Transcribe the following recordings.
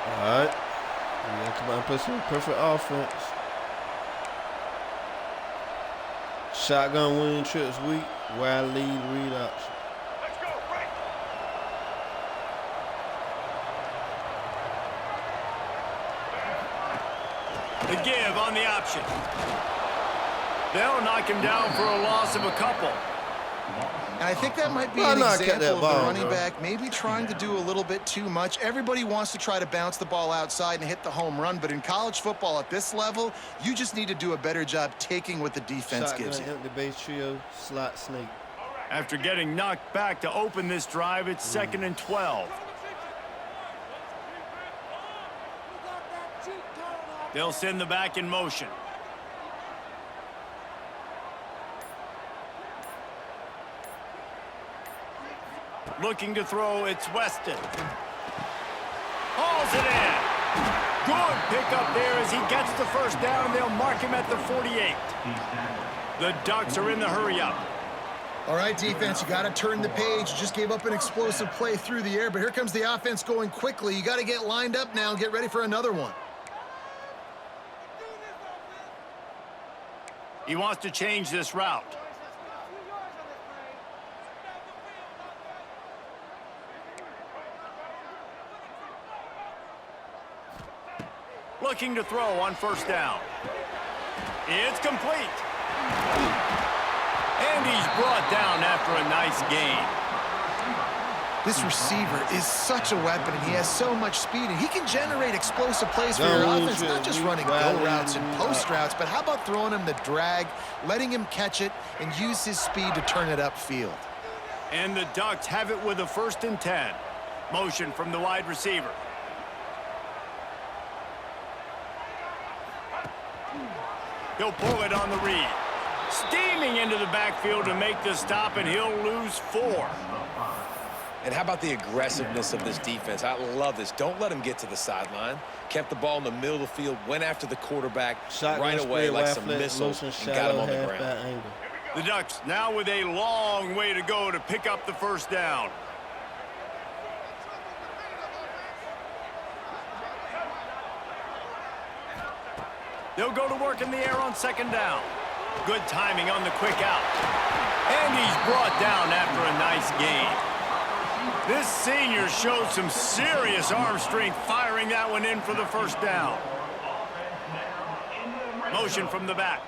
All right. Yeah, come on, put some perfect offense. Shotgun winning trips weak. Wide lead read option. Let's go, right. The give on the option. They'll knock him down for a loss of a couple. And I think that might be an example of the running back maybe trying to do a little bit too much. Everybody wants to try to bounce the ball outside and hit the home run, but in college football at this level, you just need to do a better job taking what the defense gives you. Empty base trio, slot snake. After getting knocked back to open this drive, it's 2nd and 12. They'll send the back in motion. Looking to throw, it's Weston. Hauls it in. Good pickup there as he gets the first down, and they'll mark him at the 48. The Ducks are in the hurry-up. All right, defense, you got to turn the page. You just gave up an explosive play through the air, but here comes the offense going quickly. You got to get lined up now and get ready for another one. He wants to change this route. Looking to throw on first down. It's complete. And he's brought down after a nice gain. This receiver is such a weapon, and he has so much speed, and he can generate explosive plays for your offense, not just running go routes and post routes, but how about throwing him the drag, letting him catch it, and use his speed to turn it upfield. And the Ducks have it with a 1st and 10. Motion from the wide receiver. He'll pull it on the read. Steaming into the backfield to make the stop, and he'll lose 4. And how about the aggressiveness of this defense? I love this. Don't let him get to the sideline. Kept the ball in the middle of the field, went after the quarterback right away like some missiles, and got him on the ground. The Ducks now with a long way to go to pick up the first down. They'll go to work in the air on 2nd down. Good timing on the quick out. And he's brought down after a nice gain. This senior showed some serious arm strength firing that one in for the first down. Motion from the back.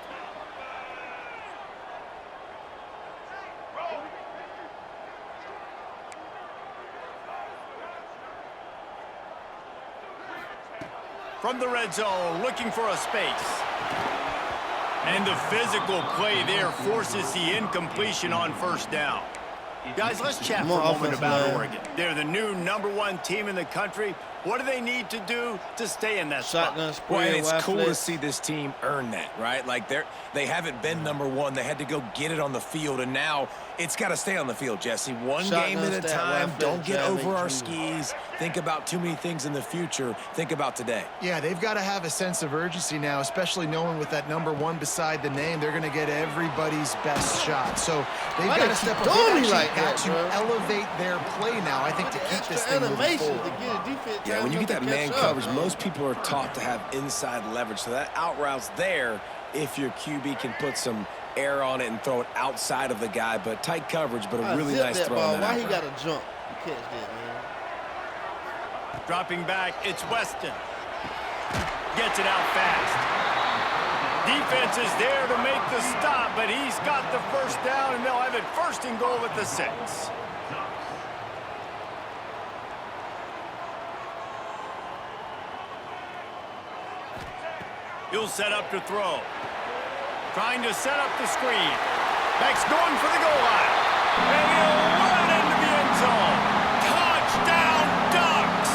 From the red zone, looking for a space. And the physical play there forces the incompletion on first down. Guys, let's chat for a moment about Oregon. They're the new #1 team in the country. What do they need to do to stay in that spot? Well, and it's cool to see this team earn that, right? Like they haven't been #1. They had to go get it on the field, and now it's got to stay on the field, Jesse. One game at a time. Don't get over our skis. Think about too many things in the future. Think about today. Yeah, they've got to have a sense of urgency now, especially knowing with that #1 beside the name, they're going to get everybody's best shot. So they've got to step up. They've actually got to elevate their play now, I think, to keep this thing moving forward. Yeah, when you get that man coverage, most people are taught to have inside leverage. So that out route's there if your QB can put some air on it and throw it outside of the guy. But tight coverage, but a really nice throw on that. Why he got to jump? You catch that, man. Dropping back, it's Weston. Gets it out fast. Defense is there to make the stop, but he's got the first down, and they'll have it 1st and goal at the 6. He'll set up to throw. Trying to set up the screen. Beck's going for the goal line. And he'll run it into the end zone. Touchdown, Ducks!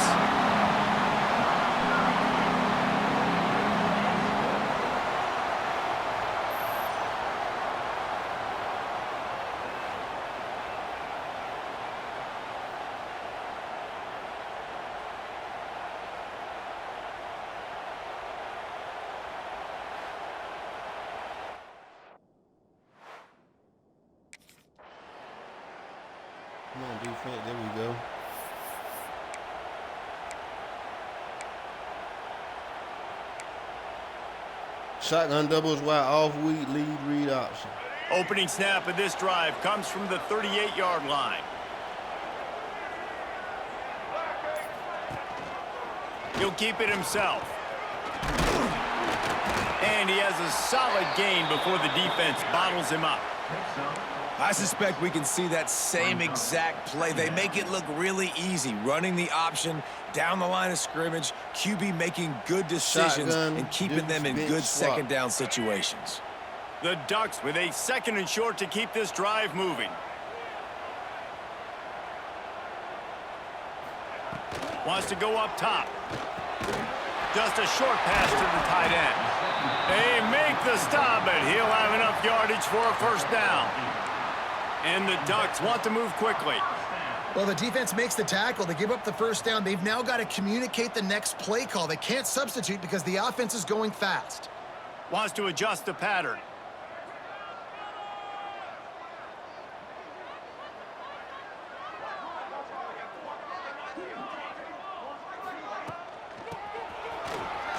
Come on, defense. There we go. Shotgun doubles wide off weak lead read option. Opening snap of this drive comes from the 38-yard line. He'll keep it himself. And he has a solid gain before the defense bottles him up. I suspect we can see that same exact play. They make it look really easy, running the option down the line of scrimmage, QB making good decisions and keeping them in good second down situations. The Ducks with a 2nd and short to keep this drive moving. Wants to go up top. Just a short pass to the tight end. They make the stop, but he'll have enough yardage for a first down. And the Ducks want to move quickly. Well, the defense makes the tackle. They give up the first down. They've now got to communicate the next play call. They can't substitute because the offense is going fast. Wants to adjust the pattern.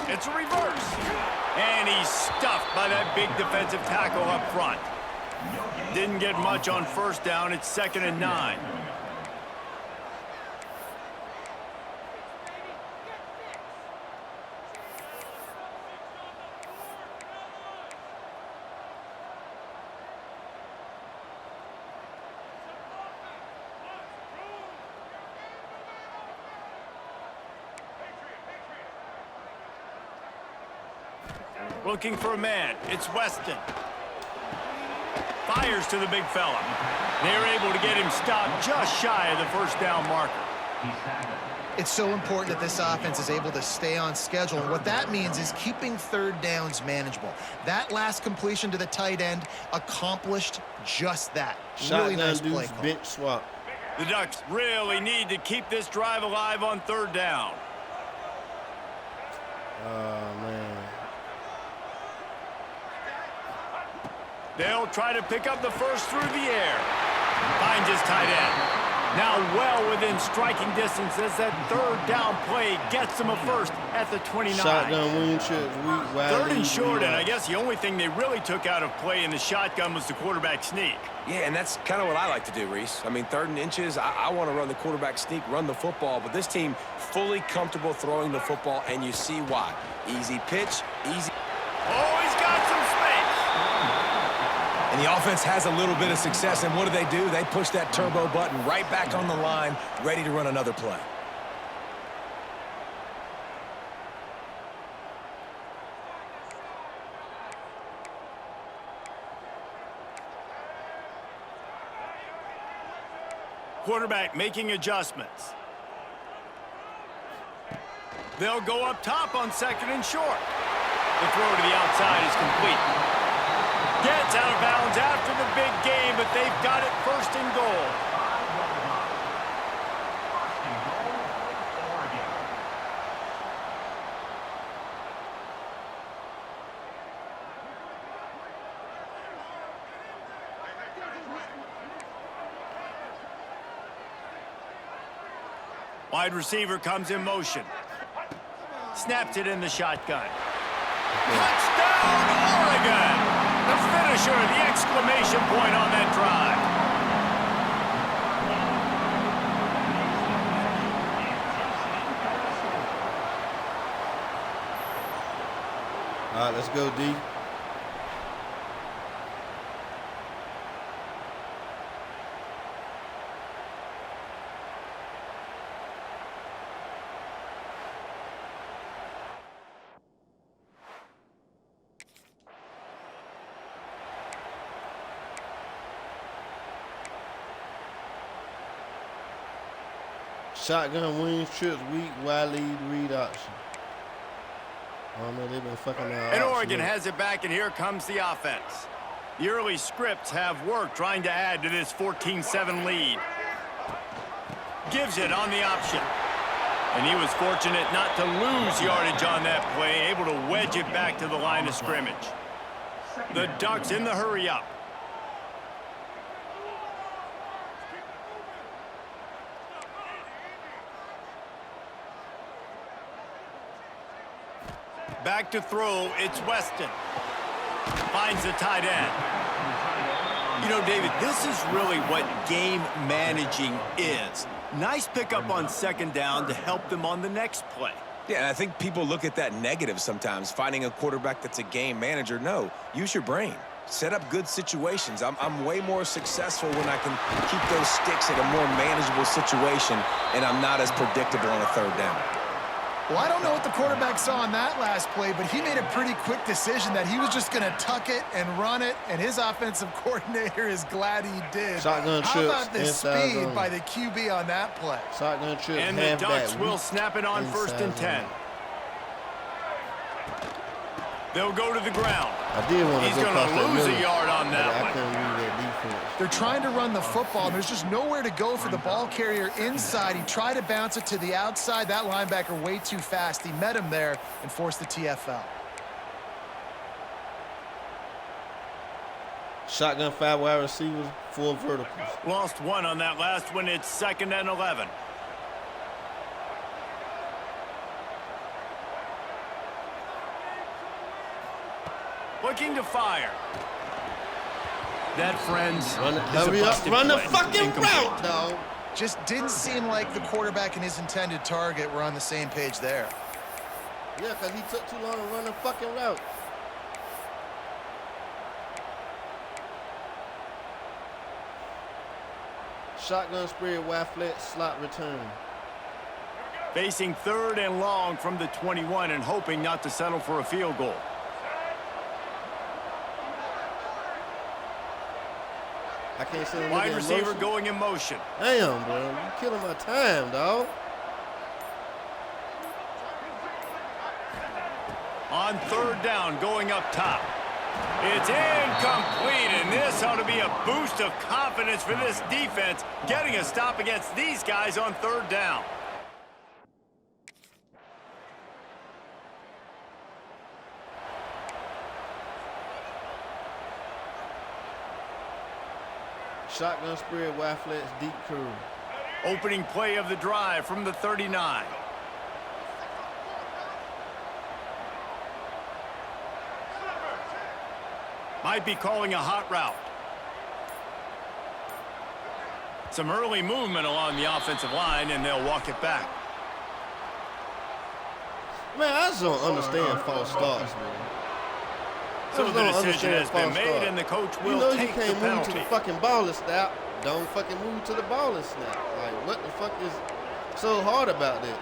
It's a reverse. And he's stuffed by that big defensive tackle up front. Didn't get much on first down. It's 2nd and 9. Looking for a man. It's Weston. Fires to the big fella. They're able to get him stopped just shy of the first down marker. It's so important that this offense is able to stay on schedule. And what that means is keeping third downs manageable. That last completion to the tight end accomplished just that. Really nice play call. Bench swap. The Ducks really need to keep this drive alive on 3rd down. Oh, man. They'll try to pick up the first through the air. Finds his tight end. Now well within striking distance as that 3rd down play gets them a first at the 29. Shotgun wing chips, weak, wide. 3rd and short, and I guess the only thing they really took out of play in the shotgun was the quarterback sneak. Yeah, and that's kind of what I like to do, Reese. I mean, 3rd and inches, I want to run the quarterback sneak, run the football, but this team fully comfortable throwing the football, and you see why. Easy pitch, easy. Oh, he's got some space. And the offense has a little bit of success, and what do? They push that turbo button right back on the line, ready to run another play. Quarterback making adjustments. They'll go up top on 2nd and short. The throw to the outside is complete. Gets out of bounds after the big game, but they've got it 1st and goal. Wide receiver comes in motion. Snaps it in the shotgun. Touchdown, Oregon! The finisher, the exclamation point on that drive. All right, let's go, D. Shotgun wings, trips, weak, wide lead, read option. Oh, man, they've been fucking out. And Oregon has it back, and here comes the offense. The early scripts have worked trying to add to this 14-7 lead. Gives it on the option. And he was fortunate not to lose yardage on that play, able to wedge it back to the line of scrimmage. The Ducks in the hurry-up. Back to throw, it's Weston. Finds the tight end. You know, David, this is really what game managing is. Nice pickup on second down to help them on the next play. Yeah, and I think people look at that negative sometimes, finding a quarterback that's a game manager. No, use your brain. Set up good situations. I'm way more successful when I can keep those sticks at a more manageable situation, and I'm not as predictable on a third down. Well, I don't know what the quarterback saw on that last play, but he made a pretty quick decision that he was just going to tuck it and run it, and his offensive coordinator is glad he did. Shotgun How trips, about the inside speed zone. by the QB on that play? Shotgun trips, And the halfback, Ducks will weak, snap it on first and inside 10. zone. They'll go to the ground. I did want to He's go going across to that lose middle, a yard on but that I one. couldn't read that defense. They're trying to run the football, and there's just nowhere to go for the ball carrier inside. He tried to bounce it to the outside. That linebacker way too fast. He met him there and forced the TFL. Shotgun 5 wide receivers, 4 verticals. Lost one on that last one. It's 2nd and 11. Looking to fire. That, friends, Hurry up, run the fucking Incomplete. route, dog. Just didn't seem like the quarterback and his intended target were on the same page there. Yeah, because he took too long to run the fucking route. Shotgun spread, wide flat, slot return. Facing 3rd and long from the 21 and hoping not to settle for a field goal. I can't see him Wide looking in receiver motion. going in motion. Damn, bro. You killing my time, dog. On 3rd down, going up top. It's incomplete, and this ought to be a boost of confidence for this defense, getting a stop against these guys on 3rd down. Shotgun spread, wide flats, deep curve. Opening play of the drive from the 39. Might be calling a hot route. Some early movement along the offensive line, and they'll walk it back. Man, I just don't understand false starts, man. I So just the don't decision understand has been false made, starts. and the coach You will know you take the can't move to penalty. the fucking ball and snap. Don't fucking move to the ball and snap. Like, what the fuck is so hard about that?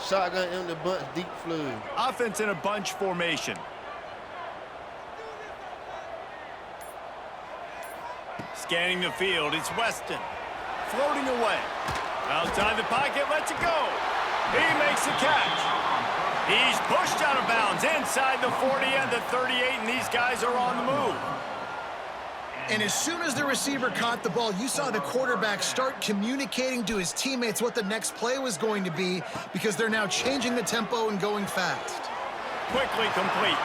Shotgun in the bunch, deep flood. Offense in a bunch formation. Scanning the field, it's Weston. Floating away. Outside the pocket, lets it go. He makes the catch. He's pushed out of bounds inside the 40 and the 38, and these guys are on the move. And as soon as the receiver caught the ball, you saw the quarterback start communicating to his teammates what the next play was going to be, because they're now changing the tempo and going fast. Quickly complete.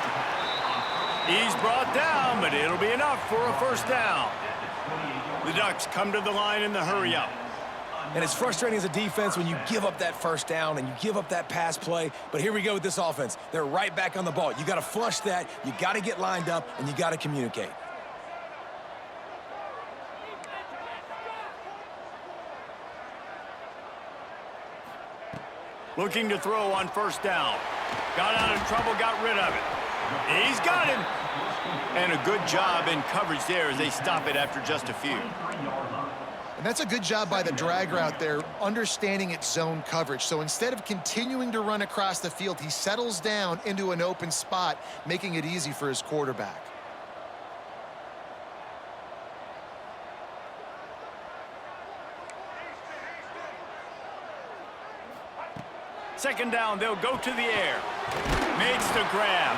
He's brought down, but it'll be enough for a 1st down. The Ducks come to the line in the hurry-up. And it's frustrating as a defense when you give up that 1st down and you give up that pass play. But here we go with this offense. They're right back on the ball. You got to flush that, you got to get lined up, and you got to communicate. Looking to throw on 1st down. Got out of trouble, got rid of it. He's got him. And a good job in coverage there as they stop it after just a few. And that's a good job by the drag route there, understanding its zone coverage. So instead of continuing to run across the field, he settles down into an open spot, making it easy for his quarterback. Second down, they'll go to the air. Makes the grab.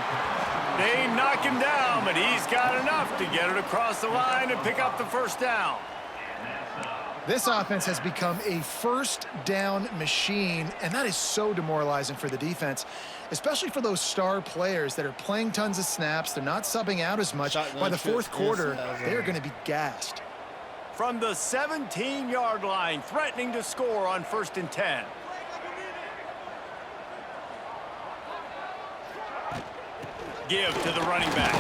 They knock him down, but he's got enough to get it across the line and pick up the 1st down. This offense has become a 1st down machine, and that is so demoralizing for the defense, especially for those star players that are playing tons of snaps. They're not subbing out as much. Shotgun By the trips 4th quarter, inside zone. they're going to be gassed. From the 17-yard line, threatening to score on 1st and 10. give to the running back.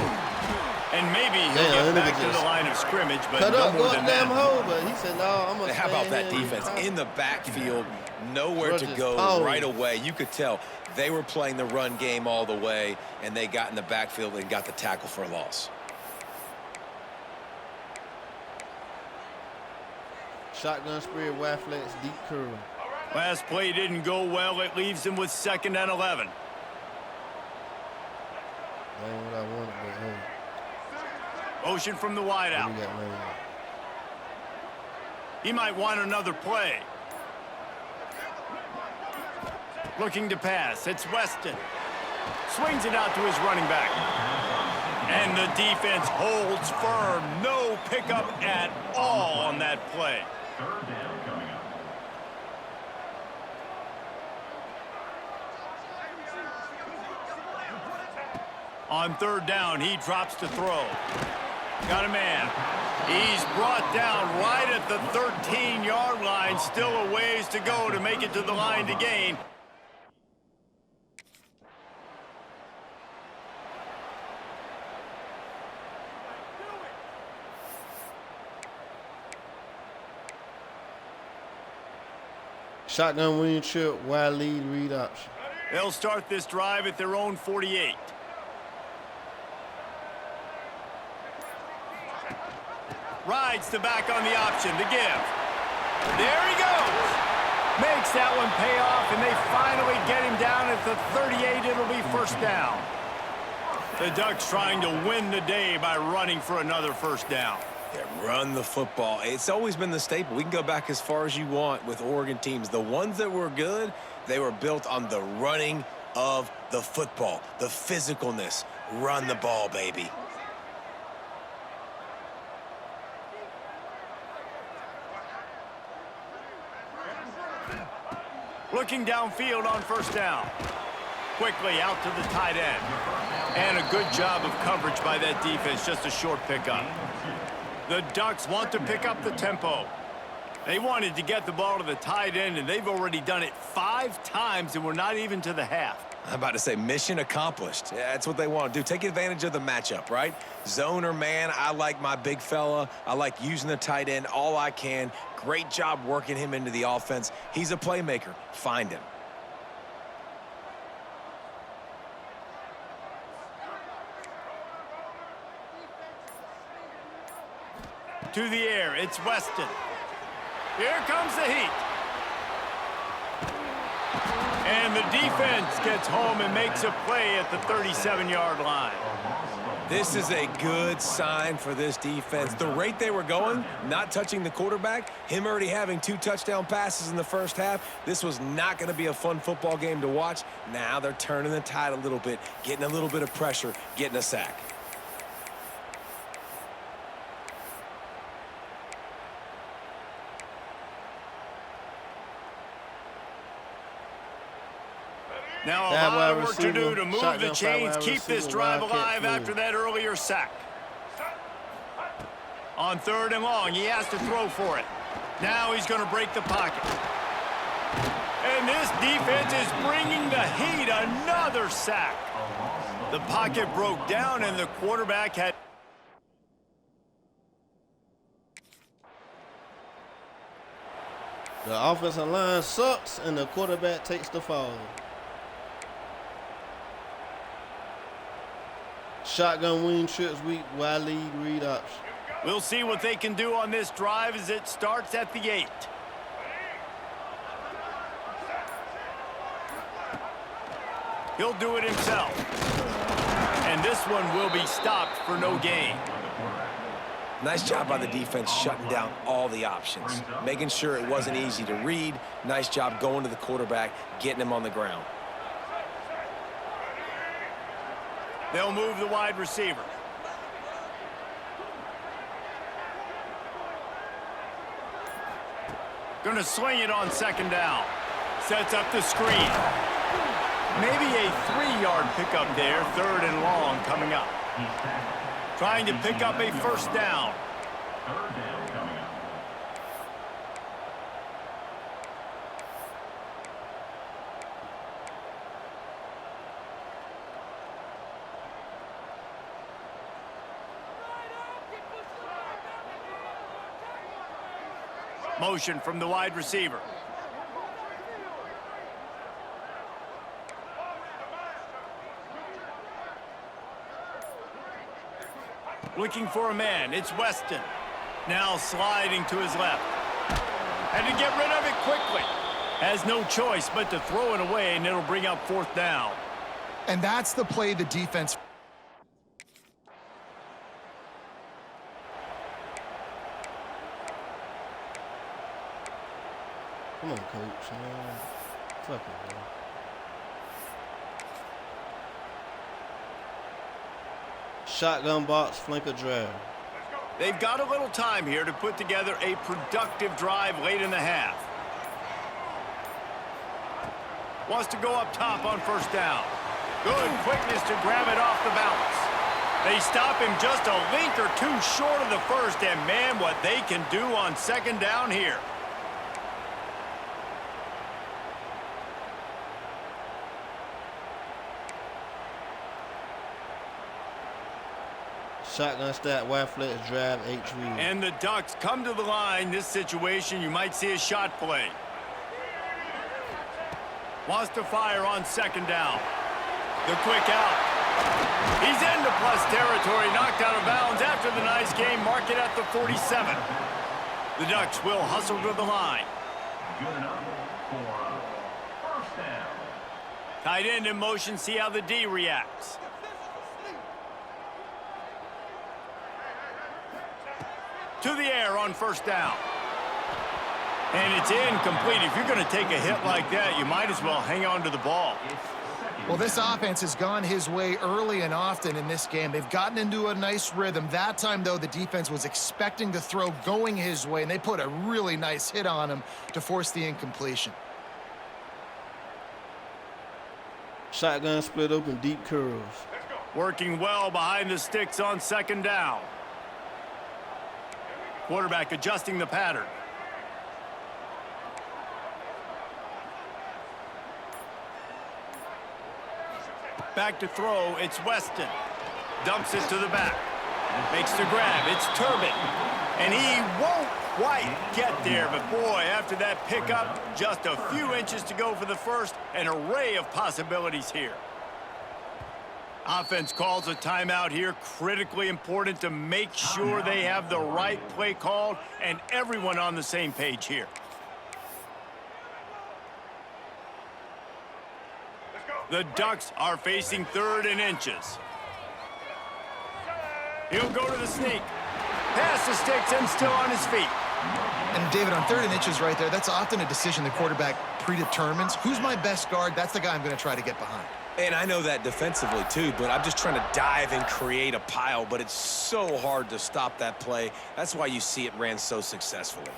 And maybe he'll get back to the line of scrimmage, but no more than that. Hole, but he said, no, I'm going to How about that defense? In the backfield, nowhere to go right away. You could tell they were playing the run game all the way, and they got in the backfield and got the tackle for a loss. Shotgun spread, wide flex, deep curl. Last play didn't go well. It leaves him with 2nd and 11. That ain't what I wanted, but hey. Motion from the wide out. He might want another play. Looking to pass. It's Weston. Swings it out to his running back. And the defense holds firm. No pickup at all on that play. On 3rd down, he drops to throw. Got a man. He's brought down right at the 13-yard line. Still a ways to go to make it to the line to gain. Shotgun wing trip, wide lead, read option. They'll start this drive at their own 48. Rides the back on the option to give. There he goes. Makes that one pay off, and they finally get him down at the 38. It'll be 1st down. The Ducks trying to win the day by running for another 1st down. Yeah, run the football. It's always been the staple. We can go back as far as you want with Oregon teams. The ones that were good, they were built on the running of the football, the physicalness. Run the ball, baby. Looking downfield on 1st down. Quickly out to the tight end. And a good job of coverage by that defense. Just a short pickup. The Ducks want to pick up the tempo. They wanted to get the ball to the tight end, and they've already done it 5 times, and we're not even to the half. I'm about to say mission accomplished. Yeah, that's what they want to do. Take advantage of the matchup, right? Zone or man, I like my big fella. I like using the tight end all I can. Great job working him into the offense. He's a playmaker. Find him. To the air, it's Weston. Here comes the heat. And the defense gets home and makes a play at the 37-yard line. This is a good sign for this defense. The rate they were going, not touching the quarterback, him already having 2 touchdown passes in the 1st half, this was not going to be a fun football game to watch. Now they're turning the tide a little bit, getting a little bit of pressure, getting a sack. Now a lot of work to do to move the chains, keep this drive alive after that earlier sack. On 3rd and long, he has to throw for it. Now he's going to break the pocket. And this defense is bringing the heat. Another sack. The pocket broke down, and the quarterback had... The offensive line sucks, and the quarterback takes the fall. Shotgun wing trips weak, wide lead, read option. We'll see what they can do on this drive as it starts at the 8. He'll do it himself. And this one will be stopped for no gain. Nice job by the defense shutting down all the options, making sure it wasn't easy to read. Nice job going to the quarterback, getting him on the ground. They'll move the wide receiver. Going to sling it on 2nd down. Sets up the screen. Maybe a 3-yard pickup there. 3rd and long coming up. Trying to pick up a 1st down. Motion from the wide receiver. Looking for a man. It's Weston. Now sliding to his left. And to get rid of it quickly. Has no choice but to throw it away, and it'll bring up 4th down. And that's the play the defense... Come on, coach. Fuck it, man. Shotgun box, flanker drive. They've got a little time here to put together a productive drive late in the half. Wants to go up top on 1st down. Good quickness to grab it off the bounce. They stop him just a length or 2 short of the 1st, and man, what they can do on 2nd down here. Shotgun stack, wide flex drive, H read. And the Ducks come to the line. This situation, you might see a shot play. Wants to fire on 2nd down. The quick out. He's into plus territory, knocked out of bounds after the nice game. Mark it at the 47. The Ducks will hustle to the line. Good enough for 1st down. Tight end in motion, see how the D reacts. To the air on 1st down. And it's incomplete. If you're going to take a hit like that, you might as well hang on to the ball. Well, this offense has gone his way early and often in this game. They've gotten into a nice rhythm. That time, though, the defense was expecting the throw going his way, and they put a really nice hit on him to force the incompletion. Shotgun split open, deep curls. Working well behind the sticks on 2nd down. Quarterback adjusting the pattern. Back to throw, it's Weston. Dumps it to the back. Makes the grab, it's Turbin. And he won't quite get there, but boy, after that pickup, just a few inches to go for the 1st. An array of possibilities here. Offense calls a timeout here. Critically important to make sure they have the right play called and everyone on the same page here. The Ducks are facing 3rd and inches. He'll go to the sneak. Pass the sticks and still on his feet. And David, on 3rd and inches right there, that's often a decision the quarterback predetermines. Who's my best guard? That's the guy I'm going to try to get behind. And I know that defensively, too, but I'm just trying to dive and create a pile, but it's so hard to stop that play. That's why you see it ran so successfully.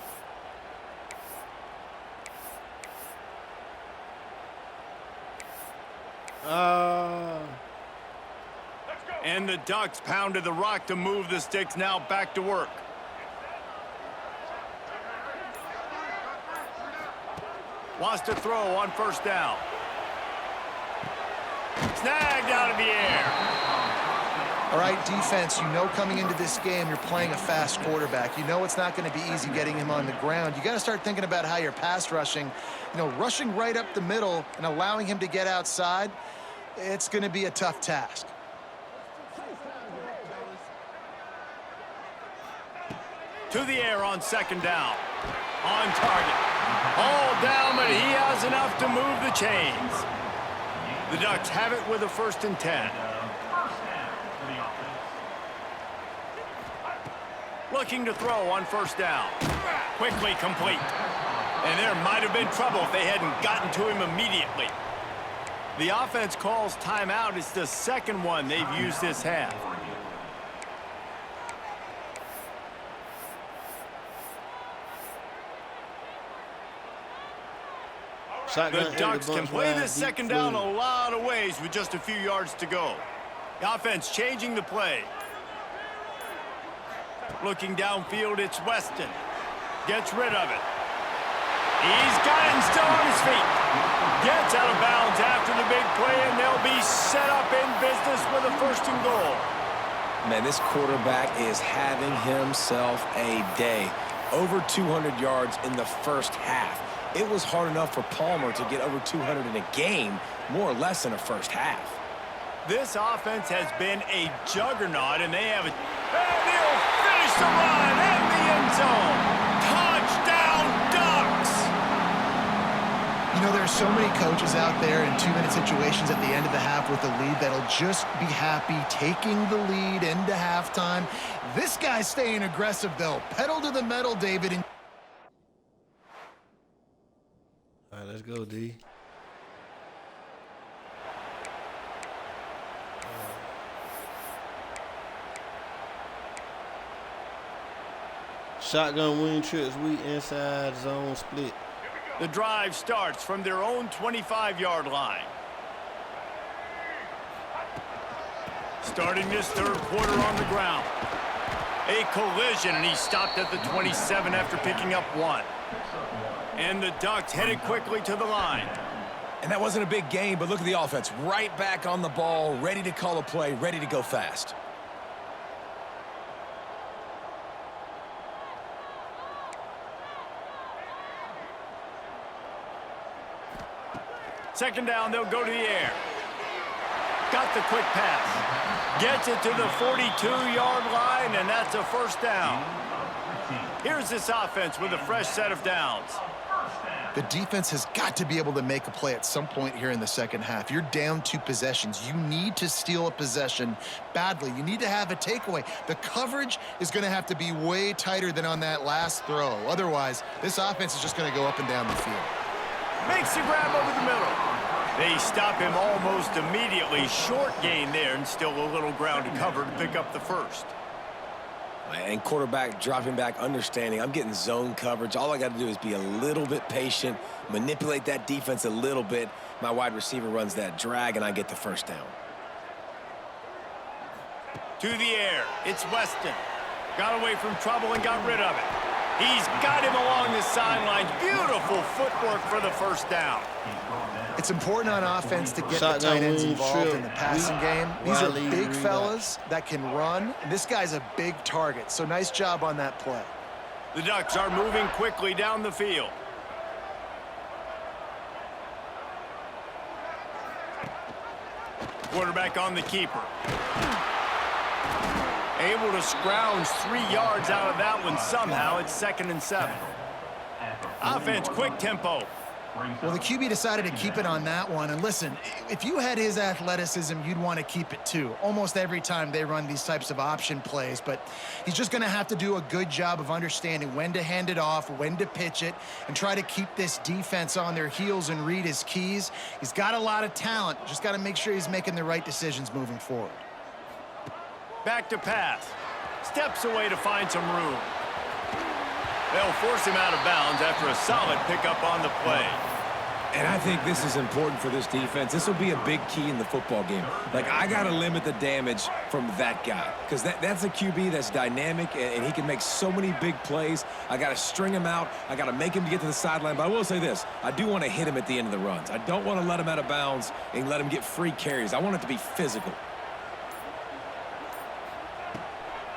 And the Ducks pounded the rock to move the sticks. Now back to work. Wants to throw on 1st down. Snagged out of the air. All right, defense, you know coming into this game you're playing a fast quarterback. You know it's not going to be easy getting him on the ground. You got to start thinking about how you're pass rushing. You know, rushing right up the middle and allowing him to get outside, it's going to be a tough task. To the air on 2nd down. On target. All down, but he has enough to move the chains. The Ducks have it with a 1st and 10. Looking to throw on 1st down. Quickly complete. And there might have been trouble if they hadn't gotten to him immediately. The offense calls timeout. It's the 2nd one they've used this half. The Ducks can play this 2nd down a lot of ways with just a few yards to go. The offense changing the play. Looking downfield, it's Weston. Gets rid of it. He's got it and still on his feet. Gets out of bounds after the big play, and they'll be set up in business with a 1st and goal. Man, this quarterback is having himself a day. over 200 yards in the first half. It was hard enough for Palmer to get over 200 in a game, more or less in a first half. This offense has been a juggernaut, and they have it. And he'll finish the run in the end zone. Touchdown, Ducks! You know, there are so many coaches out there in 2-minute situations at the end of the half with the lead that'll just be happy taking the lead into halftime. This guy's staying aggressive, though. Pedal to the metal, David. And All right, let's go, D. Shotgun wing trips, we inside zone split. The drive starts from their own 25-yard line. Starting this third quarter on the ground. A collision, and he stopped at the 27 after picking up 1. And the Ducks headed quickly to the line. And that wasn't a big game, but look at the offense. Right back on the ball, ready to call a play, ready to go fast. Second down, they'll go to the air. Got the quick pass. Gets it to the 42-yard line, and that's a first down. Here's this offense with a fresh set of downs. the defense has got to be able to make a play at some point here in the second half. You're down 2 possessions. You need to steal a possession badly. You need to have a takeaway. The coverage is going to have to be way tighter than on that last throw. Otherwise, this offense is just going to go up and down the field. Makes the grab over the middle. They stop him almost immediately. Short gain there, and still a little ground to cover to pick up the first. And quarterback dropping back, understanding I'm getting zone coverage. All I got to do is be a little bit patient, manipulate that defense a little bit. My wide receiver runs that drag, and I get the first down. To the air, it's Weston. Got away from trouble and got rid of it. He's got him along the sidelines. Beautiful footwork for the first down. It's important on offense to get the tight ends involved in the passing game. These are big fellas that can run. This guy's a big target, so nice job on that play. The Ducks are moving quickly down the field. Quarterback on the keeper. Able to scrounge 3 yards out of that one somehow. It's 2nd and 7. Offense, quick tempo. Well, the QB decided to keep it on that one. And listen, if you had his athleticism, you'd want to keep it too. Almost every time they run these types of option plays. But he's just going to have to do a good job of understanding when to hand it off, when to pitch it, and try to keep this defense on their heels and read his keys. He's got a lot of talent. Just got to make sure he's making the right decisions moving forward. Back to pass. Steps away to find some room. They'll force him out of bounds after a solid pickup on the play. And I think this is important for this defense. This will be a big key in the football game. Like, I got to limit the damage from that guy because that's a QB that's dynamic, and he can make so many big plays. I got to string him out. I got to make him get to the sideline. But I will say this. I do want to hit him at the end of the runs. I don't want to let him out of bounds and let him get free carries. I want it to be physical.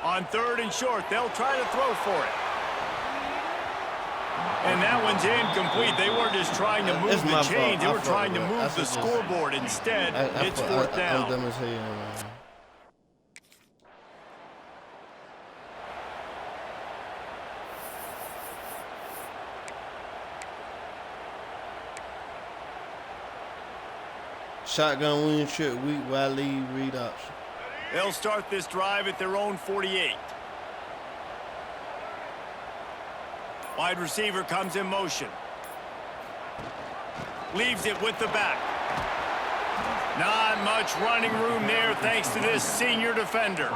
On 3rd and short, they'll try to throw for it. And that one's incomplete. They weren't just trying to move the chains. They were trying to move the scoreboard. Instead, it's 4th down. I'm dumb as hell, man. Shotgun wing trip, weak wide lead read option. They'll start this drive at their own 48. Wide receiver comes in motion. Leaves it with the back. Not much running room there thanks to this senior defender.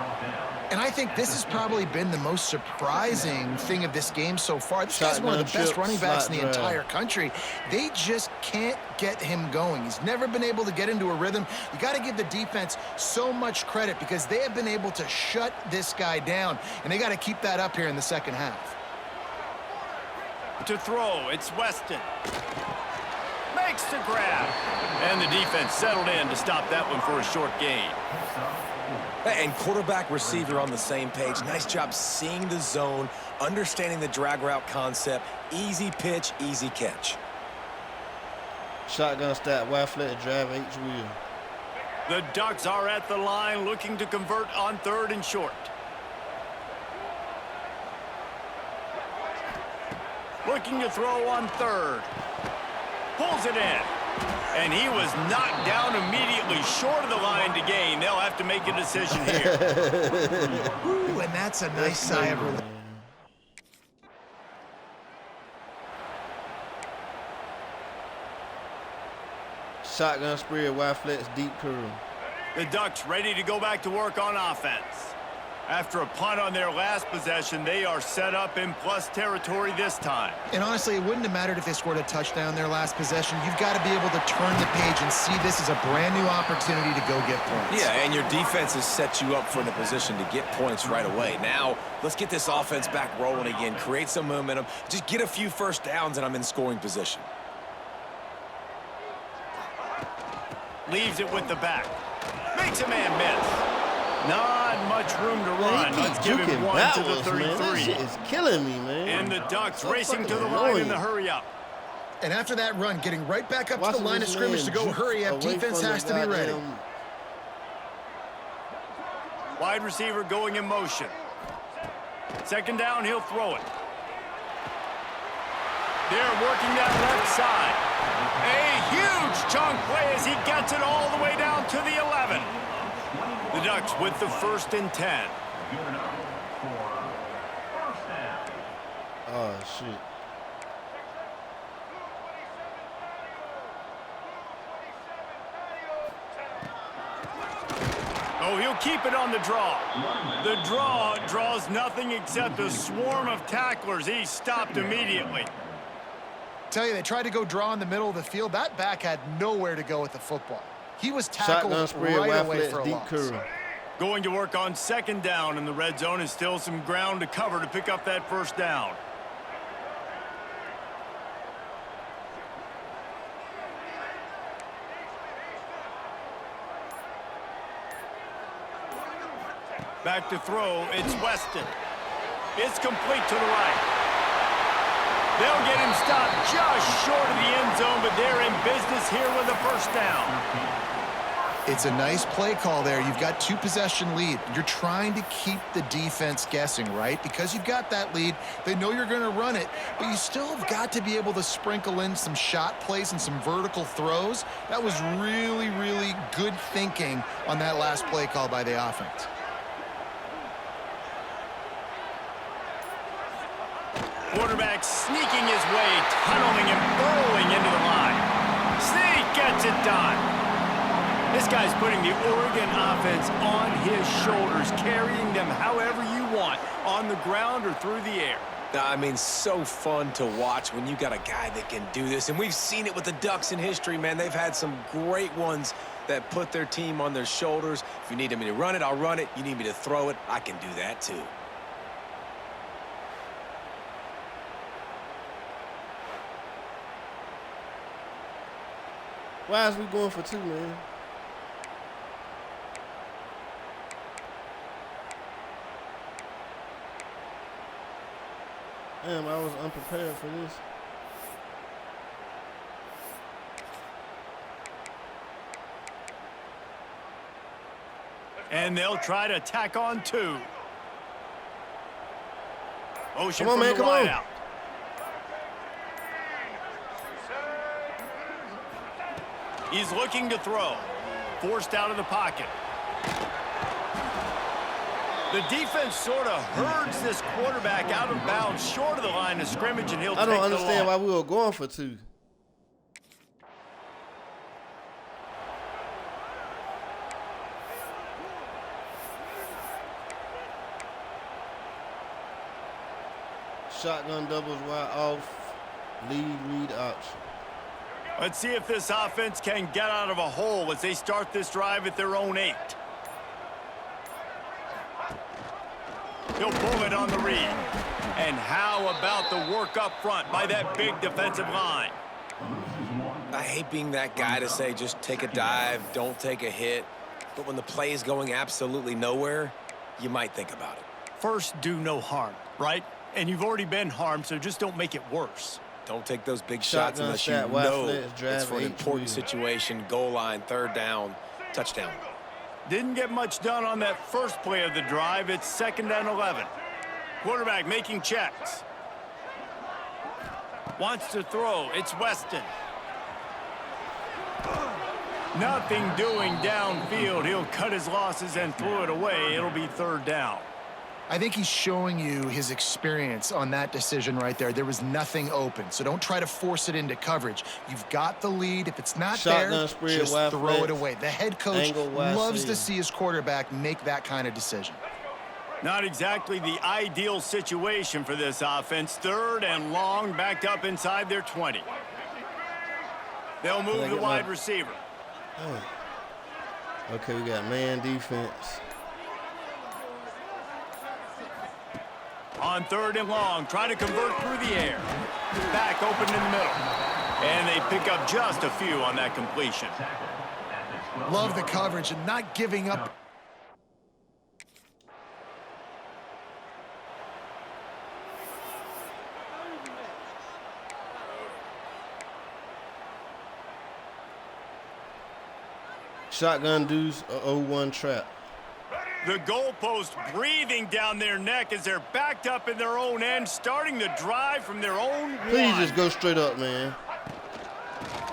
And I think this has probably been the most surprising thing of this game so far. This guy's one of the best running backs in the entire country. They just can't get him going. He's never been able to get into a rhythm. You got to give the defense so much credit because they have been able to shut this guy down, and they got to keep that up here in the second half. To throw, it's Weston. Makes the grab. And the defense settled in to stop that one for a short gain. And quarterback, receiver on the same page. Nice job seeing the zone, understanding the drag route concept. Easy pitch, easy catch. Shotgun stack, wide flat, drive H wheel. The Ducks are at the line looking to convert on 3rd and short. Looking to throw on 3rd. Pulls it in. And he was knocked down immediately short of the line to gain. They'll have to make a decision here. Ooh, and that's a nice sigh of relief. Shotgun spread, wide flats, deep curl. The Ducks ready to go back to work on offense. After a punt on their last possession, they are set up in plus territory this time. And honestly, it wouldn't have mattered if they scored a touchdown their last possession. You've got to be able to turn the page and see this as a brand new opportunity to go get points. Yeah, and your defense has set you up for the position to get points right away. Now, let's get this offense back rolling again, create some momentum, just get a few first downs, and I'm in scoring position. Leaves it with the back. Makes a man miss. Not much room to run. Let's give him one to the 33. Man. That shit is killing me, man. And the Ducks racing to the line in the hurry-up. And after that run, getting right back up to the line of scrimmage to go hurry up, defense has to be ready. Wide receiver going in motion. 2nd down, he'll throw it. They're working that left side. A huge chunk play as he gets it all the way down to the 11. The Ducks with the 1st and 10. Oh, shit. Oh, he'll keep it on the draw. The draw draws nothing except a swarm of tacklers. He's stopped immediately. Tell you, they tried to go draw in the middle of the field. That back had nowhere to go with the football. He was tackled right away for a loss. Going to work on 2nd down in the red zone, and still some ground to cover to pick up that 1st down. Back to throw, it's Weston. It's complete to the right. They'll get him stopped just short of the end zone, but they're in business here with a 1st down. It's a nice play call there. You've got 2-possession lead. You're trying to keep the defense guessing, right? Because you've got that lead, they know you're going to run it, but you still have got to be able to sprinkle in some shot plays and some vertical throws. That was really, really good thinking on that last play call by the offense. Quarterback sneaking his way, tunneling and burrowing into the line. Sneak gets it done. This guy's putting the Oregon offense on his shoulders, carrying them however you want, on the ground or through the air. I mean, so fun to watch when you got a guy that can do this. And we've seen it with the Ducks in history, man. They've had some great ones that put their team on their shoulders. If you need me to run it, I'll run it. You need me to throw it, I can do that too. Why is we going for 2, man? Damn, I was unprepared for this. And they'll try to tack on 2. Motion Come on, from man, the come on. wideout. He's looking to throw. Forced out of the pocket. The defense sort of herds this quarterback out of bounds short of the line of scrimmage, and he'll take the I don't understand loss. why we were going for 2. Shotgun doubles wide off. Lead read option. Let's see if this offense can get out of a hole as they start this drive at their own 8. He'll pull it on the read. And how about the work up front by that big defensive line? I hate being that guy to say just take a dive, don't take a hit. but when the play is going absolutely nowhere, you might think about it. First, do no harm, right? And you've already been harmed, so just don't make it worse. Don't take those big shots Shotgun unless you stat, wide know flex, it's drive, for an important HB. situation, goal line, third down, touchdown. Didn't get much done on that first play of the drive. It's 2nd and 11. Quarterback making checks. Wants to throw. It's Weston. Nothing doing downfield. He'll cut his losses and throw it away. It'll be 3rd down. I think he's showing you his experience on that decision right there. There was nothing open, so don't try to force it into coverage. You've got the lead. If it's not Shotgun there, spread, just wide throw flex, it away. The head coach angle, wide loves to seal. see his quarterback make that kind of decision. Not exactly the ideal situation for this offense. 3rd and long, backed up inside their 20. They'll move the wide receiver. Oh. Okay, we got man defense. On 3rd and long, try to convert through the air. Back open in the middle. And they pick up just a few on that completion. Love the coverage and not giving up. Shotgun deuce, 0-1 trap. The goalpost breathing down their neck as they're backed up in their own end, starting the drive from their own Please one. just go straight up, man.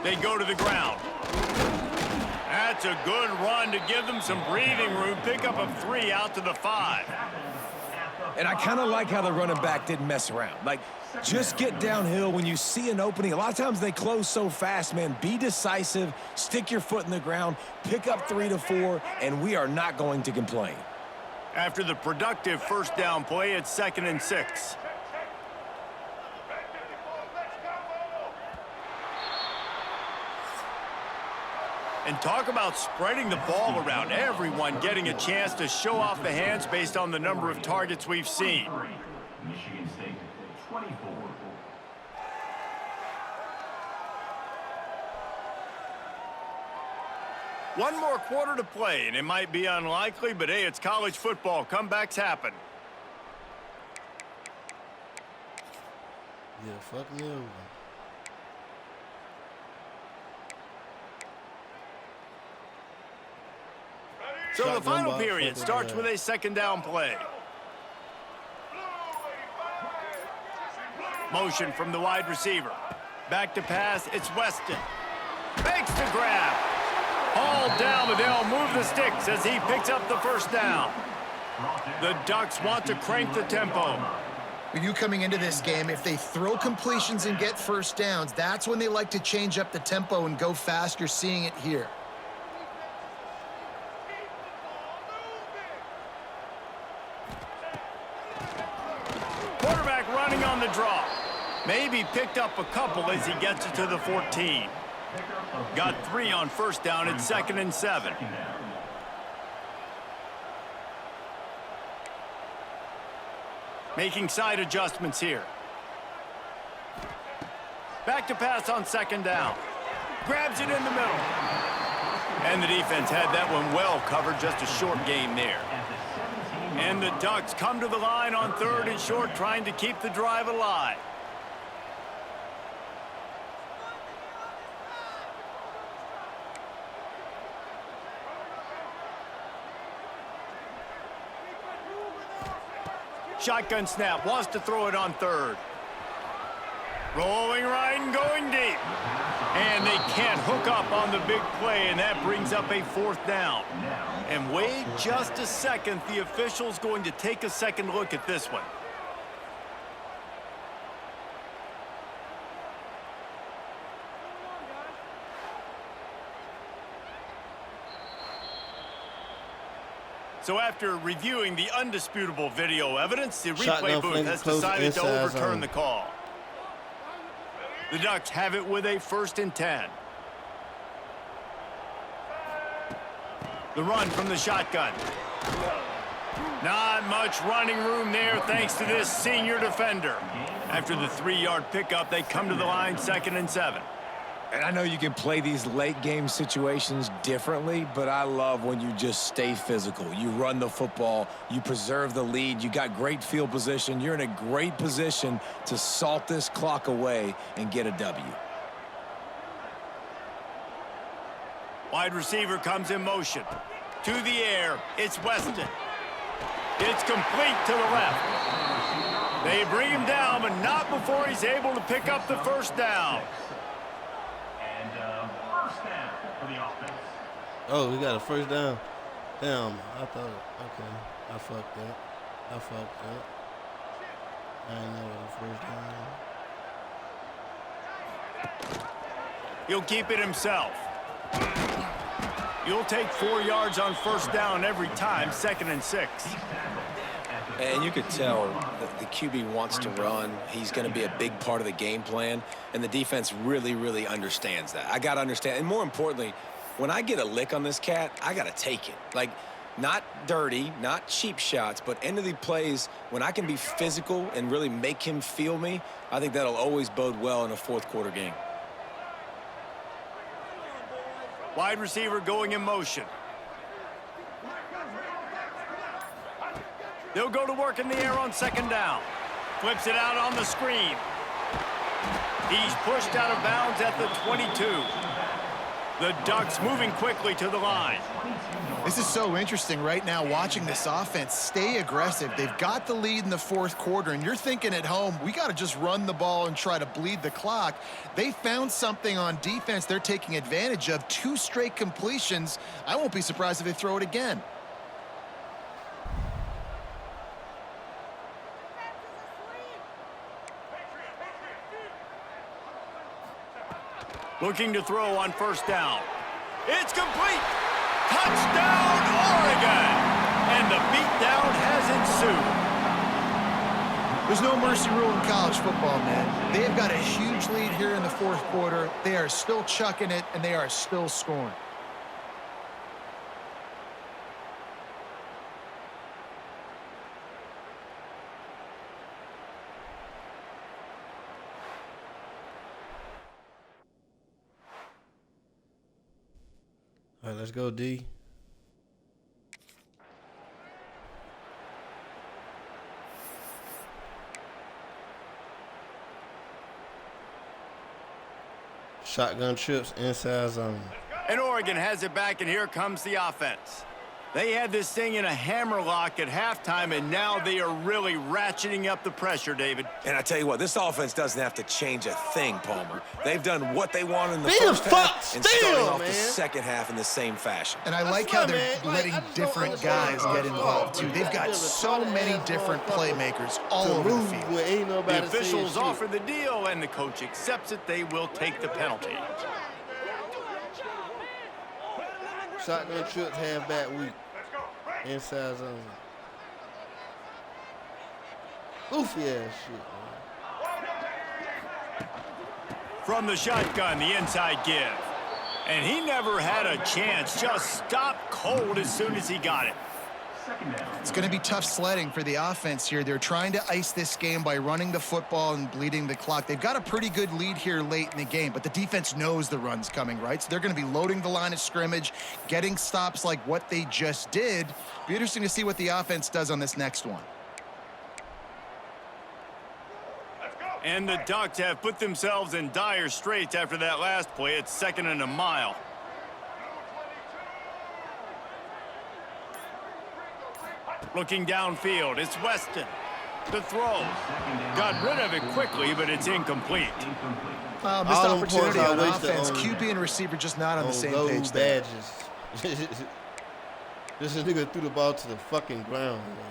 They go to the ground. That's a good run to give them some breathing room. Pick up a 3 out to the 5. And I kind of like how the running back didn't mess around. Like, just get downhill when you see an opening. A lot of times they close so fast, man. Be decisive, stick your foot in the ground, pick up 3 to 4, and we are not going to complain. After the productive 1st down play, it's 2nd and 6. And talk about spreading the ball around. Everyone getting a chance to show off the hands based on the number of targets we've seen. Michigan State, 24. One more quarter to play, and it might be unlikely, but hey, it's college football. Comebacks happen. Yeah, fuck me over. So the Shotgun final box, period fucking starts bad. with a 2nd down play. Motion from the wide receiver. Back to pass, it's Weston. Makes the grab. Hauled down, but they'll move the sticks as he picks up the 1st down. The Ducks want to crank the tempo. With you coming into this game, if they throw completions and get 1st downs, that's when they like to change up the tempo and go fast. You're seeing it here. Quarterback running on the draw. Maybe picked up a couple as he gets it to the 14. Got 3 on 1st down. It's 2nd and 7. Making side adjustments here. Back to pass on 2nd down. Grabs it in the middle. And the defense had that one well covered. Just a short game there. And the Ducks come to the line on 3rd and short, trying to keep the drive alive. Shotgun snap, wants to throw it on 3rd. Rolling right and going deep. And they can't hook up on the big play, and that brings up a 4th down. And wait just a second, the official's going to take a second look at this one. So after reviewing the undisputable video evidence, the replay Shotgun booth flank has close decided to inside overturn zone. the call. The Ducks have it with a 1st and 10. The run from the shotgun. Not much running room there thanks to this senior defender. After the 3-yard pickup, they come to the line 2nd and 7. And I know you can play these late game situations differently, but I love when you just stay physical. You run the football, you preserve the lead, you got great field position. You're in a great position to salt this clock away and get a W. Wide receiver comes in motion. To the air, it's Weston. It's complete to the left. They bring him down, but not before he's able to pick up the first down. And first down for the offense. Oh, we got a first down. Damn, I thought, okay, I fucked up. I didn't know what a first down. He'll keep it himself. You'll take 4 yards on first down every time, 2nd and 6. And you could tell that the QB wants to run. He's going to be a big part of the game plan, and the defense really, really understands that. I got to understand, and more importantly, when I get a lick on this cat, I got to take it. Like, not dirty, not cheap shots, but end of the plays, when I can be physical and really make him feel me, I think that'll always bode well in a fourth-quarter game. Wide receiver going in motion. They'll go to work in the air on 2nd down. Flips it out on the screen. He's pushed out of bounds at the 22. The Ducks moving quickly to the line. This is so interesting right now watching this offense stay aggressive. They've got the lead in the 4th quarter, and you're thinking at home, we got to just run the ball and try to bleed the clock. They found something on defense they're taking advantage of. 2 straight completions. I won't be surprised if they throw it again. Looking to throw on first down. It's complete. Touchdown, Oregon! And the beatdown has ensued. There's no mercy rule in college football, man. They've got a huge lead here in the 4th quarter. They are still chucking it, and they are still scoring. All right, let's go, D. Shotgun trips inside zone. And Oregon has it back, and here comes the offense. They had this thing in a hammerlock at halftime, and now they are really ratcheting up the pressure, David. And I tell you what, this offense doesn't have to change a thing, Palmer. They've done what they want in the Damn, first half and starting off man. the second half in the same fashion. And I like how they're letting different guys get involved, too. They've got so many different playmakers all over the field. The officials offer the deal, and the coach accepts it. They will take the penalty. Shotgun trips halfback weak. Inside zone. Goofy ass shit, man. From the shotgun, the inside give. And he never had a chance. Just stopped cold as soon as he got it. It's going to be tough sledding for the offense here. They're trying to ice this game by running the football and bleeding the clock. They've got a pretty good lead here late in the game, but the defense knows the run's coming, right? So they're going to be loading the line of scrimmage, getting stops like what they just did. Be interesting to see what the offense does on this next one. And the Ducks have put themselves in dire straits after that last play. It's 2nd and a mile. Looking downfield, it's Weston. The throw. Got rid of it quickly, but it's incomplete. Missed opportunity on offense. QB and receiver just not on the same page there. This nigga threw the ball to the fucking ground, man.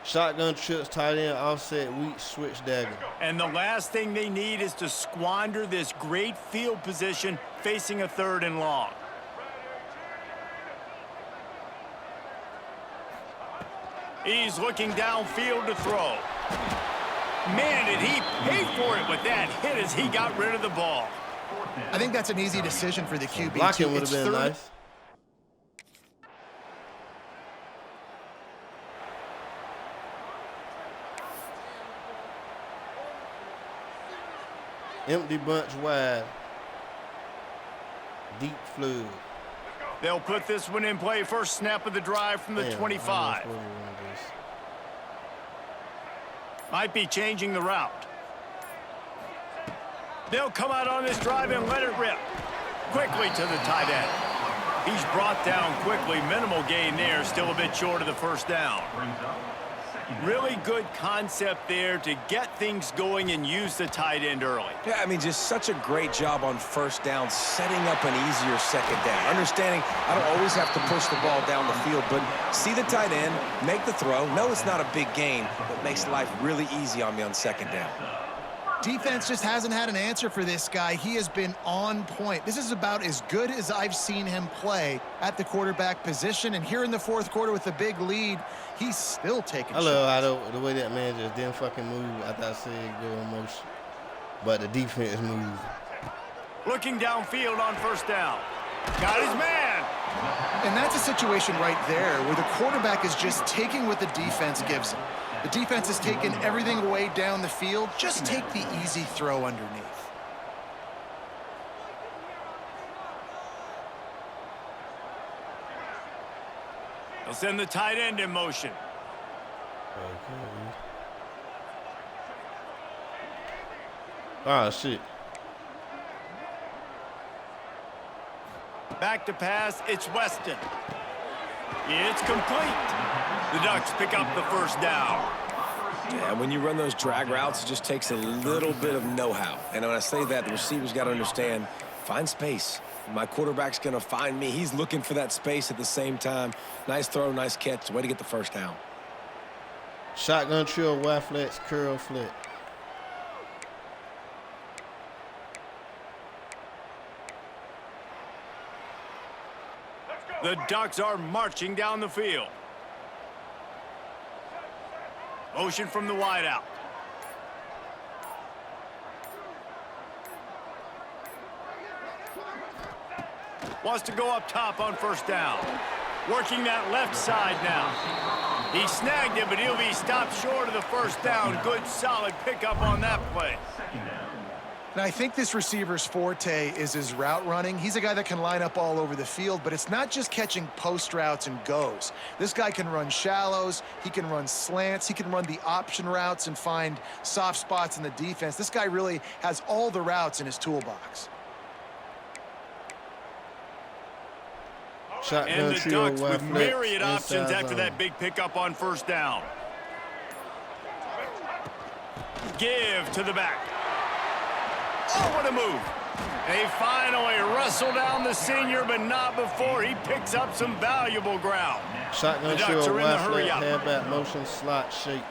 Shotgun trips, tight end, offset, weak, switch dagger. And the last thing they need is to squander this great field position facing a 3rd and long. He's looking downfield to throw. Man, did he pay for it with that hit as he got rid of the ball. I think that's an easy decision for the QB. Blocking would have been nice. Empty bunch wide. Deep flood. They'll put this one in play. First snap of the drive from the 25. Might be changing the route. They'll come out on this drive and let it rip. Quickly to the tight end. He's brought down quickly. Minimal gain there. Still a bit short of the first down. Really good concept there to get things going and use the tight end early. Yeah, I mean, just such a great job on first down, setting up an easier second down. Understanding I don't always have to push the ball down the field, but see the tight end, make the throw. No, it's not a big gain, but makes life really easy on me on second down. Defense just hasn't had an answer for this guy. He has been on point. This is about as good as I've seen him play at the quarterback position. And here in the fourth quarter with a big lead, he's still taking shots. I love the way that man just didn't fucking move after I said go in motion. But the defense moved. Looking downfield on first down. Got his man. And that's a situation right there where the quarterback is just taking what the defense gives him. The defense has taken everything away down the field. Just take the easy throw underneath. They'll send the tight end in motion. Okay. Ah, shit. Back to pass, it's Weston. It's complete. The Ducks pick up the first down. Yeah, when you run those drag routes, it just takes a little bit of know-how. And when I say that, the receiver's got to understand, find space. My quarterback's going to find me. He's looking for that space at the same time. Nice throw, nice catch. Way to get the first down. Shotgun trill, Y flats, curl flat. The Ducks are marching down the field. Motion from the wideout. Wants to go up top on first down. Working that left side now. He snagged it, but he'll be stopped short of the first down. Good, solid pickup on that play. And I think this receiver's forte is his route running. He's a guy that can line up all over the field, but it's not just catching post routes and goes. This guy can run shallows, he can run slants, he can run the option routes and find soft spots in the defense. This guy really has all the routes in his toolbox. And the Ducks with myriad options after that big pickup on first down. Give to the back. Oh, what a move. They finally wrestle down the senior, but not before he picks up some valuable ground. Shotgun Ducks are in the hurry up. Halfback motion, slot shape.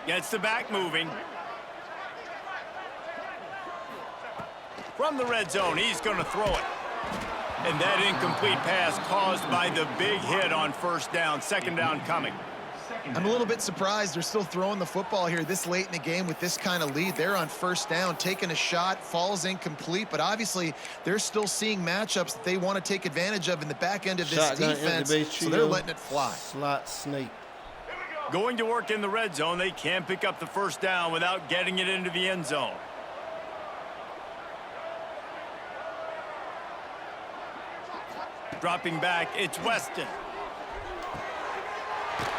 Gets the back moving. From the red zone, he's going to throw it. And that incomplete pass caused by the big hit on first down. Second down coming. I'm a little bit surprised they're still throwing the football here this late in the game with this kind of lead. They're on first down, taking a shot, falls incomplete, but obviously they're still seeing matchups that they want to take advantage of in the back end of this defense, so they're letting it fly. Slot snake. Going to work in the red zone. They can't pick up the first down without getting it into the end zone. Dropping back, it's Weston.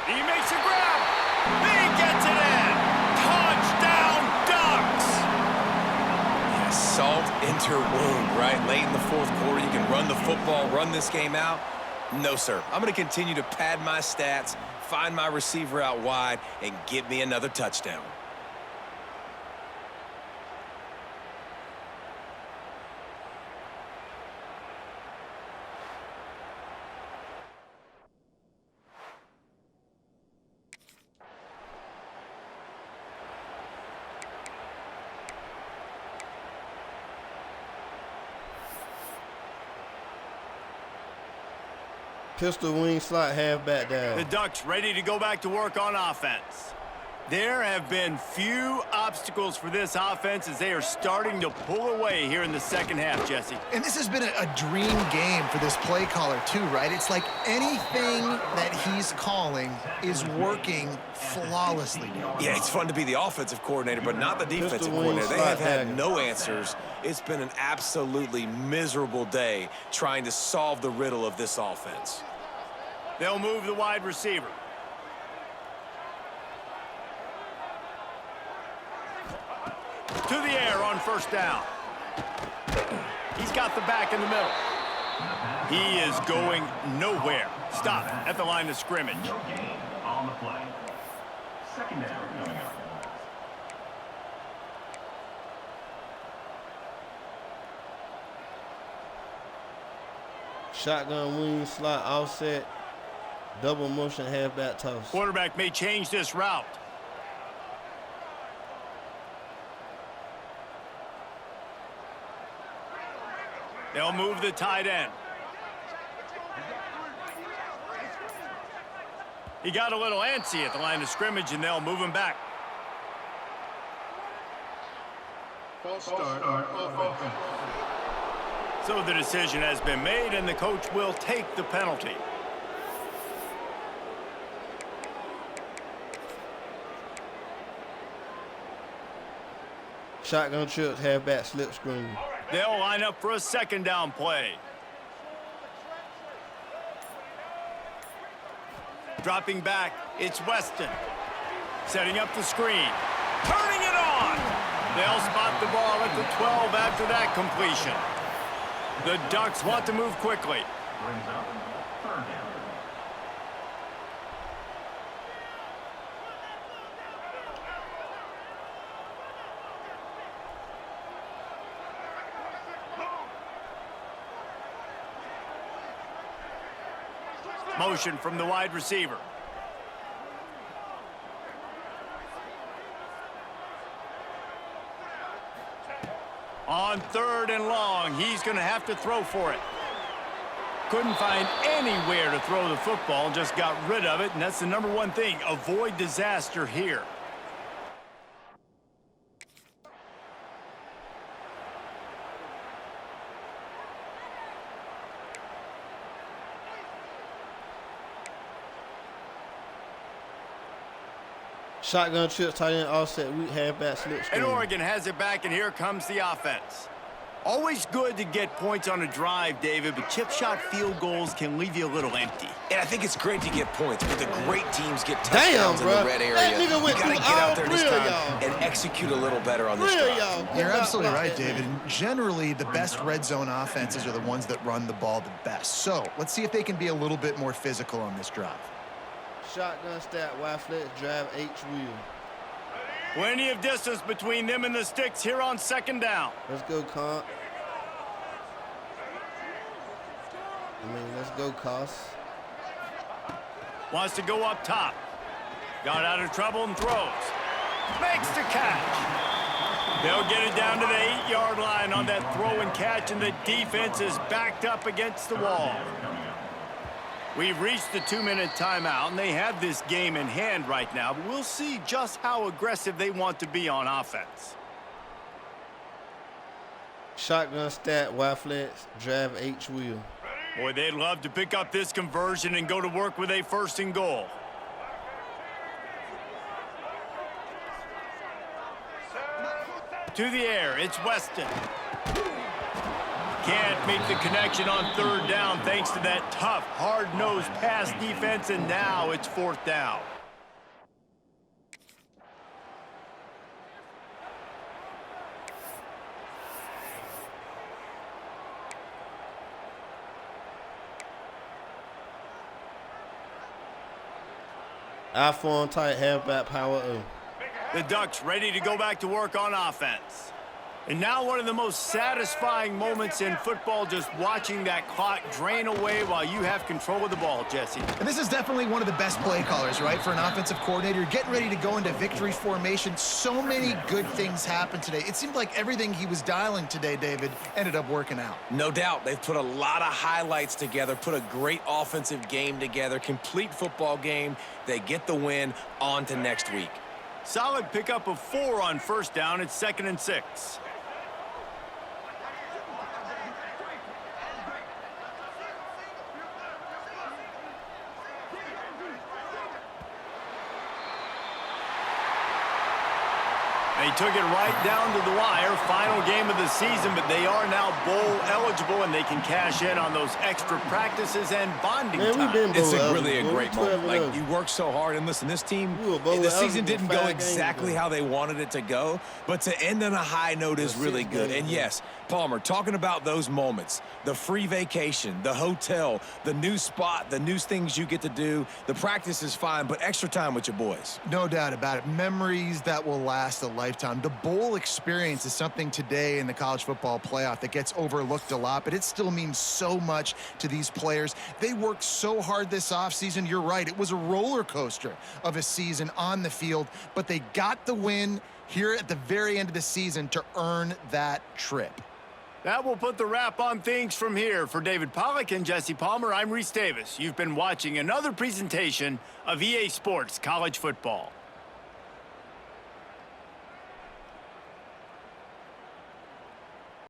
He makes a grab. He gets it in. Touchdown, Ducks. Yeah, salt enter wound, right? Late in the fourth quarter, you can run the football, run this game out. No, sir. I'm going to continue to pad my stats, find my receiver out wide, and get me another touchdown. Pistol wing slot halfback down. The Ducks ready to go back to work on offense. There have been few obstacles for this offense as they are starting to pull away here in the second half, Jesse. And this has been a dream game for this play caller too, right? It's like anything that he's calling is working flawlessly. Yeah, it's fun to be the offensive coordinator, but not the defensive coordinator. They have had no answers. It's been an absolutely miserable day trying to solve the riddle of this offense. They'll move the wide receiver. To the air on first down. He's got the back in the middle. He is going nowhere. Stop at the line of scrimmage. No gain on the play. Second down coming up. Shotgun wing, slot offset, double motion, halfback toss. Quarterback may change this route. They'll move the tight end. He got a little antsy at the line of scrimmage, and they'll move him back. False start on offense. So the decision has been made, and the coach will take the penalty. Shotgun trips, halfback slip screen. They'll line up for a second down play. Dropping back, it's Weston. Setting up the screen. Turning it on! They'll spot the ball at the 12 after that completion. The Ducks want to move quickly. Brings up third down. Motion from the wide receiver. On third and long, he's going to have to throw for it. Couldn't find anywhere to throw the football, just got rid of it, and that's the number one thing. Avoid disaster here. Shotgun trips, tight end offset, weak halfback slip screen. And Oregon has it back, and here comes the offense. Always good to get points on a drive, David, but chip shot field goals can leave you a little empty. And I think it's great to get points, but the great teams get touchdowns in bro. the red area. That nigga You went gotta through get out all there this three of time y'all. and execute a little better on this Three of drive. y'all. You're absolutely Block right, that David. thing. And generally, the best red zone offenses are the ones that run the ball the best. So let's see if they can be a little bit more physical on this drive. Shotgun stack, Y flex, drive H wheel. Plenty of distance between them and the sticks here on second down. Let's go, Comp. Let's go, Cost. Wants to go up top. Got out of trouble and throws. Makes the catch. They'll get it down to the 8-yard line on that throw and catch, and the defense is backed up against the wall. We've reached the 2-minute timeout, and they have this game in hand right now, but we'll see just how aggressive they want to be on offense. Shotgun stack, Y flex, drive H wheel. Boy, they'd love to pick up this conversion and go to work with a 1st and goal. To the air, it's Weston. Can't make the connection on third down thanks to that tough, hard-nosed pass defense, and now it's 4th down. I-form tight, halfback power O. The Ducks ready to go back to work on offense. And now one of the most satisfying moments in football, just watching that clock drain away while you have control of the ball, Jesse. And this is definitely one of the best play callers, right, for an offensive coordinator. Getting ready to go into victory formation. So many good things happened today. It seemed like everything he was dialing today, David, ended up working out. No doubt. They've put a lot of highlights together, put a great offensive game together, complete football game. They get the win. On to next week. Solid pickup of 4 on first down. It's 2nd and 6. They took it right down to the wire. Final game of the season, but they are now bowl eligible, and they can cash in on those extra practices and bonding time. It's really a great moment. Like, you work so hard, and listen, this team, the season didn't go exactly how they wanted it to go, but to end on a high note is really good. And yes, Palmer, talking about those moments, the free vacation, the hotel, the new spot, the new things you get to do, the practice is fine, but extra time with your boys. No doubt about it. Memories that will last a lifetime. The bowl experience is something today in the college football playoff that gets overlooked a lot, but it still means so much to these players. They worked so hard this offseason. You're right. It was a roller coaster of a season on the field, but they got the win here at the very end of the season to earn that trip. That will put the wrap on things from here. For David Pollack and Jesse Palmer, I'm Reese Davis. You've been watching another presentation of EA Sports College Football.